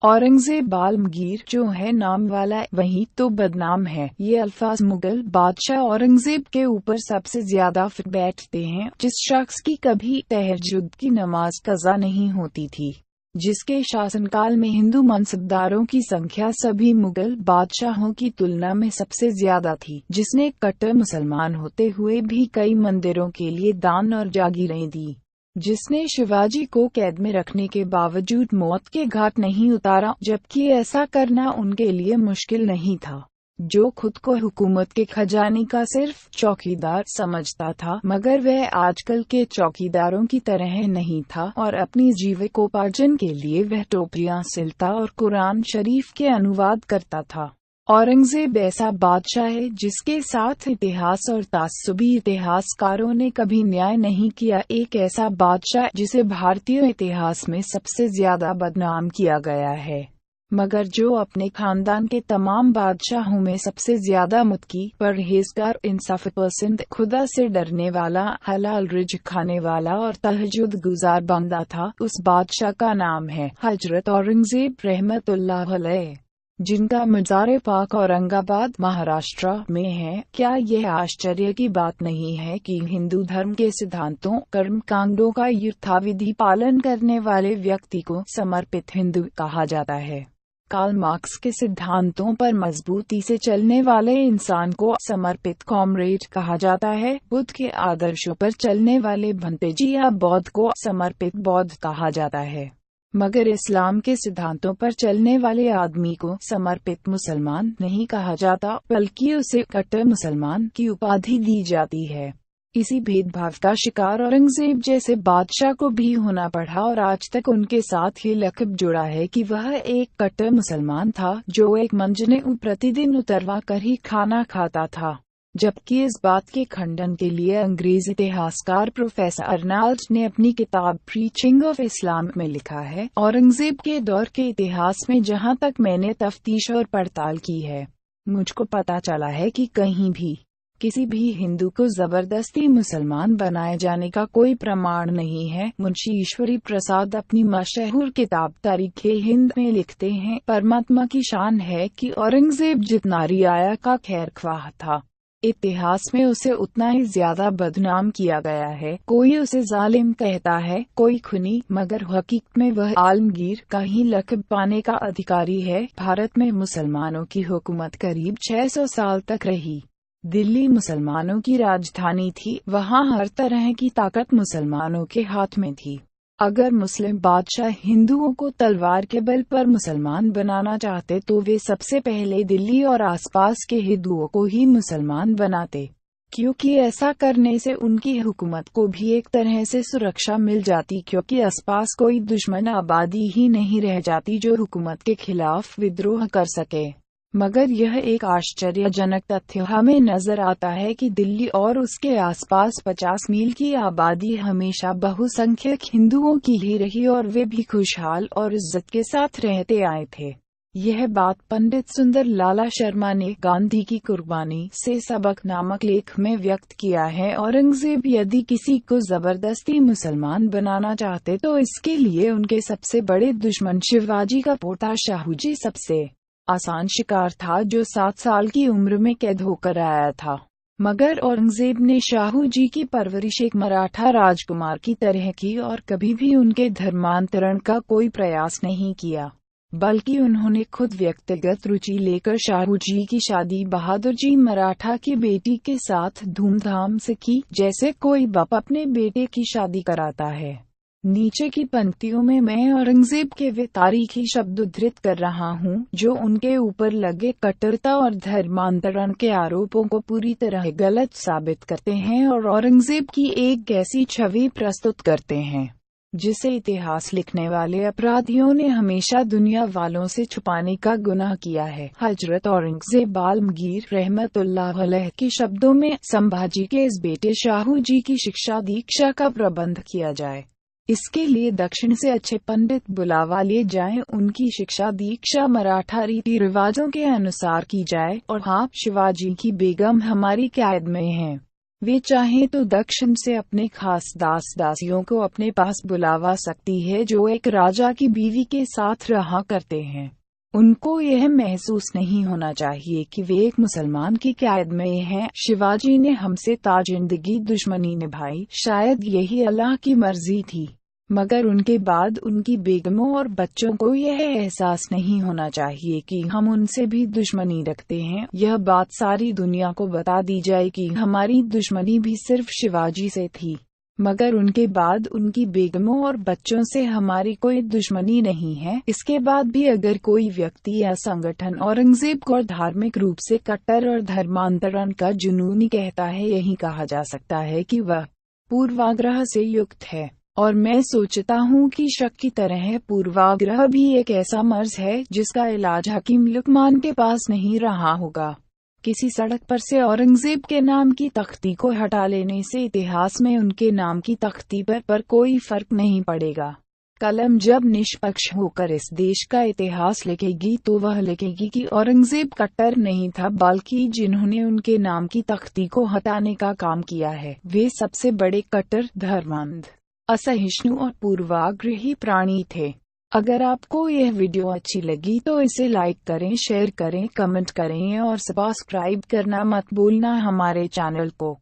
औरंगजेब आलमगीर जो है नाम वाला वही तो बदनाम है। ये अल्फाज मुगल बादशाह औरंगजेब के ऊपर सबसे ज्यादा फिट बैठते हैं। जिस शख्स की कभी तहज्जुद की नमाज कज़ा नहीं होती थी, जिसके शासनकाल में हिंदू मनसबदारों की संख्या सभी मुगल बादशाहों की तुलना में सबसे ज्यादा थी, जिसने कट्टर मुसलमान होते हुए भी कई मंदिरों के लिए दान और जागीरें दी, जिसने शिवाजी को कैद में रखने के बावजूद मौत के घाट नहीं उतारा, जबकि ऐसा करना उनके लिए मुश्किल नहीं था, जो खुद को हुकूमत के खजाने का सिर्फ चौकीदार समझता था, मगर वह आजकल के चौकीदारों की तरह नहीं था और अपनी जीविकोपार्जन के लिए वह टोपियां सिलता और कुरान शरीफ के अनुवाद करता था। औरंगजेब ऐसा बादशाह है जिसके साथ इतिहास और तास्सुबी इतिहासकारों ने कभी न्याय नहीं किया। एक ऐसा बादशाह जिसे भारतीय इतिहास में सबसे ज्यादा बदनाम किया गया है, मगर जो अपने खानदान के तमाम बादशाहों में सबसे ज्यादा मुत्की, परहेजगार, इंसाफ पसंद, खुदा से डरने वाला, हलाल रिज़्क खाने वाला और तहज्जुद गुजार बंदा था। उस बादशाह का नाम है हजरत औरंगजेब रहमतुल्लाह अलैह, जिनका मज़ार पाक औरंगाबाद महाराष्ट्र में है। क्या यह आश्चर्य की बात नहीं है कि हिंदू धर्म के सिद्धांतों, कर्मकांडों का यथाविधि पालन करने वाले व्यक्ति को समर्पित हिंदू कहा जाता है। कार्ल मार्क्स के सिद्धांतों पर मजबूती से चलने वाले इंसान को समर्पित कॉमरेड कहा जाता है। बुद्ध के आदर्शों पर चलने वाले भंतेजी या बौद्ध को समर्पित बौद्ध कहा जाता है, मगर इस्लाम के सिद्धांतों पर चलने वाले आदमी को समर्पित मुसलमान नहीं कहा जाता, बल्कि उसे कट्टर मुसलमान की उपाधि दी जाती है। इसी भेदभाव का शिकार औरंगजेब जैसे बादशाह को भी होना पड़ा और आज तक उनके साथ ये लक़ब जुड़ा है कि वह एक कट्टर मुसलमान था, जो एक मंजने प्रतिदिन उतरवा कर ही खाना खाता था। जबकि इस बात के खंडन के लिए अंग्रेज इतिहासकार प्रोफेसर अर्नाल्ड ने अपनी किताब प्रीचिंग ऑफ इस्लाम में लिखा है, औरंगजेब के दौर के इतिहास में जहां तक मैंने तफ्तीश और पड़ताल की है, मुझको पता चला है कि कहीं भी किसी भी हिंदू को जबरदस्ती मुसलमान बनाए जाने का कोई प्रमाण नहीं है। मुंशी ईश्वरी प्रसाद अपनी मशहूर किताब तारीख़-ए-हिंद में लिखते हैं, परमात्मा की शान है कि औरंगजेब जितना रियाया का खैरख्वाह था, इतिहास में उसे उतना ही ज्यादा बदनाम किया गया है। कोई उसे जालिम कहता है, कोई खूनी, मगर हकीकत में वह आलमगीर का ही लक़ब पाने का अधिकारी है। भारत में मुसलमानों की हुकूमत करीब 600 साल तक रही। दिल्ली मुसलमानों की राजधानी थी, वहाँ हर तरह की ताकत मुसलमानों के हाथ में थी। अगर मुस्लिम बादशाह हिंदुओं को तलवार के बल पर मुसलमान बनाना चाहते तो वे सबसे पहले दिल्ली और आसपास के हिंदुओं को ही मुसलमान बनाते, क्योंकि ऐसा करने से उनकी हुकूमत को भी एक तरह से सुरक्षा मिल जाती, क्योंकि आसपास कोई दुश्मन आबादी ही नहीं रह जाती जो हुकूमत के खिलाफ विद्रोह कर सके। मगर यह एक आश्चर्यजनक तथ्य हमें नजर आता है कि दिल्ली और उसके आसपास 50 मील की आबादी हमेशा बहुसंख्यक हिंदुओं की ही रही और वे भी खुशहाल और इज्जत के साथ रहते आए थे। यह बात पंडित सुंदर लाला शर्मा ने गांधी की कुर्बानी से सबक नामक लेख में व्यक्त किया है। औरंगजेब यदि किसी को जबरदस्ती मुसलमान बनाना चाहते तो इसके लिए उनके सबसे बड़े दुश्मन शिवाजी का पोता शाहूजी सबसे आसान शिकार था, जो 7 साल की उम्र में कैद होकर आया था। मगर औरंगजेब ने शाहूजी की परवरिश एक मराठा राजकुमार की तरह की और कभी भी उनके धर्मांतरण का कोई प्रयास नहीं किया, बल्कि उन्होंने खुद व्यक्तिगत रुचि लेकर शाहूजी की शादी बहादुर जी मराठा की बेटी के साथ धूमधाम से की, जैसे कोई बाप अपने बेटे की शादी कराता है। नीचे की पंक्तियों में मैं औरंगजेब के वे तारीखी शब्द उद्धृत कर रहा हूँ, जो उनके ऊपर लगे कट्टरता और धर्मांतरण के आरोपों को पूरी तरह गलत साबित करते हैं और औरंगजेब की एक ऐसी छवि प्रस्तुत करते हैं जिसे इतिहास लिखने वाले अपराधियों ने हमेशा दुनिया वालों से छुपाने का गुनाह किया है। हजरत औरंगजेब आलमगीर रहमतुल्लाह अलैह के शब्दों में, संभाजी के इस बेटे शाहूजी की शिक्षा दीक्षा का प्रबंध किया जाए। इसके लिए दक्षिण से अच्छे पंडित बुलावा लिए जाएं, उनकी शिक्षा दीक्षा मराठा रीति रिवाजों के अनुसार की जाए और हाँ, शिवाजी की बेगम हमारी कैद में हैं। वे चाहें तो दक्षिण से अपने खास दास दासियों को अपने पास बुलावा सकती है जो एक राजा की बीवी के साथ रहा करते हैं। उनको यह महसूस नहीं होना चाहिए कि वे एक मुसलमान की कैद में हैं। शिवाजी ने हमसे ताजिंदगी दुश्मनी निभाई, शायद यही अल्लाह की मर्जी थी, मगर उनके बाद उनकी बेगमों और बच्चों को यह एहसास नहीं होना चाहिए कि हम उनसे भी दुश्मनी रखते हैं। यह बात सारी दुनिया को बता दी जाए कि हमारी दुश्मनी भी सिर्फ शिवाजी से थी, मगर उनके बाद उनकी बेगमों और बच्चों से हमारी कोई दुश्मनी नहीं है। इसके बाद भी अगर कोई व्यक्ति या संगठन औरंगजेब को धार्मिक रूप से कट्टर और धर्मांतरण का जुनूनी कहता है, यही कहा जा सकता है कि वह पूर्वाग्रह से युक्त है। और मैं सोचता हूँ कि शक की तरह पूर्वाग्रह भी एक ऐसा मर्ज है जिसका इलाज हकीम लुकमान के पास नहीं रहा होगा। किसी सड़क पर से औरंगजेब के नाम की तख्ती को हटा लेने से इतिहास में उनके नाम की तख्ती पर कोई फर्क नहीं पड़ेगा। कलम जब निष्पक्ष होकर इस देश का इतिहास लिखेगी तो वह लिखेगी कि औरंगजेब कट्टर नहीं था, बल्कि जिन्होंने उनके नाम की तख्ती को हटाने का काम किया है वे सबसे बड़े कट्टर, धर्मांध, असहिष्णु और पूर्वाग्रही प्राणी थे। अगर आपको यह वीडियो अच्छी लगी तो इसे लाइक करें, शेयर करें, कमेंट करें और सब्सक्राइब करना मत भूलना हमारे चैनल को।